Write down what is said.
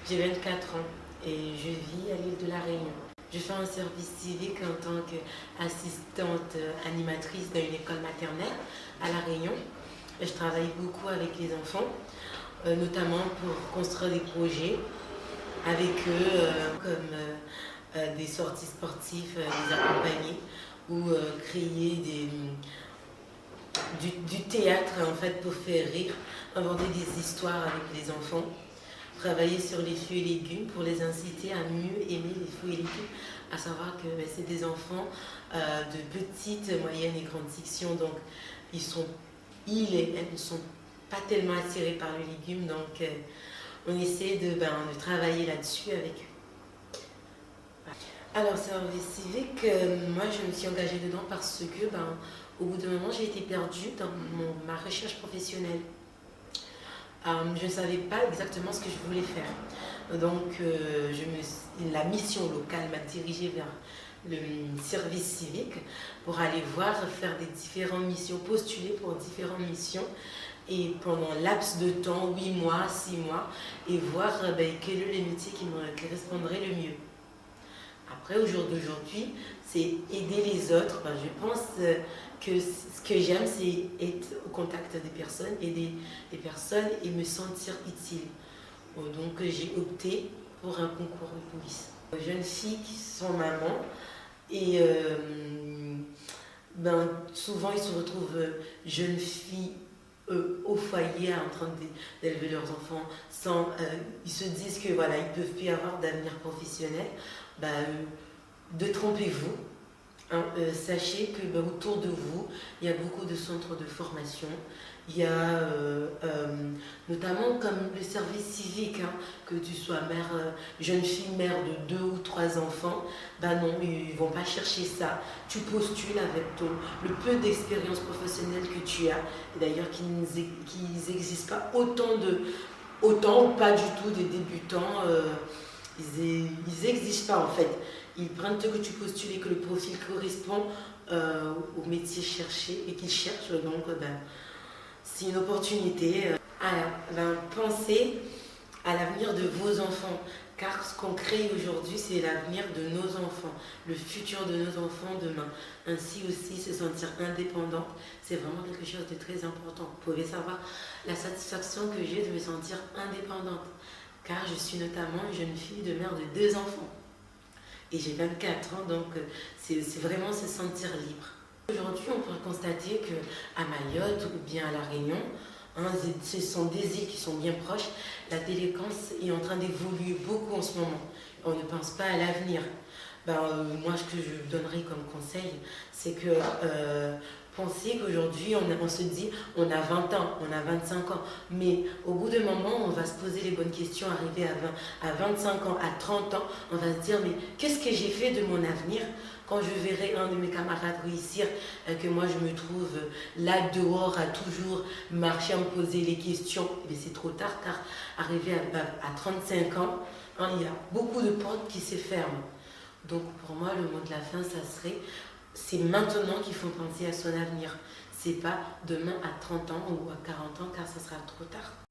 J'ai 24 ans et je vis à l'île de la Réunion. Je fais un service civique en tant qu'assistante animatrice dans une école maternelle à La Réunion. Et je travaille beaucoup avec les enfants, notamment pour construire des projets avec eux, comme des sorties sportives, les accompagner ou créer du théâtre en fait pour faire rire, inventer des histoires avec les enfants, travailler sur les fruits et légumes pour les inciter à mieux aimer les fruits et légumes, à savoir que c'est des enfants de petite, moyenne et grande section, donc ils et elles ne sont pas tellement attirés par les légumes, donc on essaie de travailler là-dessus avec eux. Alors, service civique, moi je me suis engagée dedans parce que au bout d'un moment j'ai été perdue dans ma recherche professionnelle. Je ne savais pas exactement ce que je voulais faire. Donc la mission locale m'a dirigée vers le service civique pour aller voir, faire des différentes missions, postuler pour différentes missions et pendant un laps de temps, 8 mois, 6 mois, et voir quel est le métier qui me correspondrait le mieux. Après, au jour d'aujourd'hui, c'est aider les autres. Je pense que ce que j'aime, c'est être au contact des personnes, aider les personnes et me sentir utile. Donc, j'ai opté pour un concours de police. Jeunes filles qui sont mamans et souvent ils se retrouvent jeunes filles au foyer en train d'élever leurs enfants ils se disent que voilà, ils peuvent plus avoir d'avenir professionnel. Détrompez-vous. Sachez que autour de vous, il y a beaucoup de centres de formation. Il y a notamment comme le service civique, que tu sois mère, jeune fille, mère de 2 ou 3 enfants, non, ils ne vont pas chercher ça. Tu postules avec le peu d'expérience professionnelle que tu as, et d'ailleurs qu'ils n'existent pas autant ou pas du tout des débutants. Ils n'existent pas en fait. Ils prennent ce que tu postules et que le profil correspond au métier cherché et qu'ils cherchent. Donc, c'est une opportunité. Pensez à l'avenir de vos enfants. Car ce qu'on crée aujourd'hui, c'est l'avenir de nos enfants, le futur de nos enfants demain. Ainsi aussi, se sentir indépendante, c'est vraiment quelque chose de très important. Vous pouvez savoir la satisfaction que j'ai de me sentir indépendante. Car je suis notamment une jeune fille de mère de 2 enfants. Et j'ai 24 ans, donc c'est vraiment se sentir libre. Aujourd'hui, on peut constater qu'à Mayotte ou bien à La Réunion, ce sont des îles qui sont bien proches, la délinquance est en train d'évoluer beaucoup en ce moment. On ne pense pas à l'avenir. Moi, ce que je donnerais comme conseil, c'est que pensez qu'aujourd'hui, on se dit, on a 20 ans, on a 25 ans, mais au bout d'un moment, on va se poser les bonnes questions, arriver à 25 ans, à 30 ans, on va se dire, mais qu'est-ce que j'ai fait de mon avenir? Quand je verrai un de mes camarades réussir, que moi je me trouve là dehors à toujours marcher, à me poser les questions, c'est trop tard, car arrivé à 35 ans, il y a beaucoup de portes qui se ferment. Donc pour moi, le mot de la fin, ça serait, c'est maintenant qu'il faut penser à son avenir. C'est pas demain à 30 ans ou à 40 ans, car ça sera trop tard.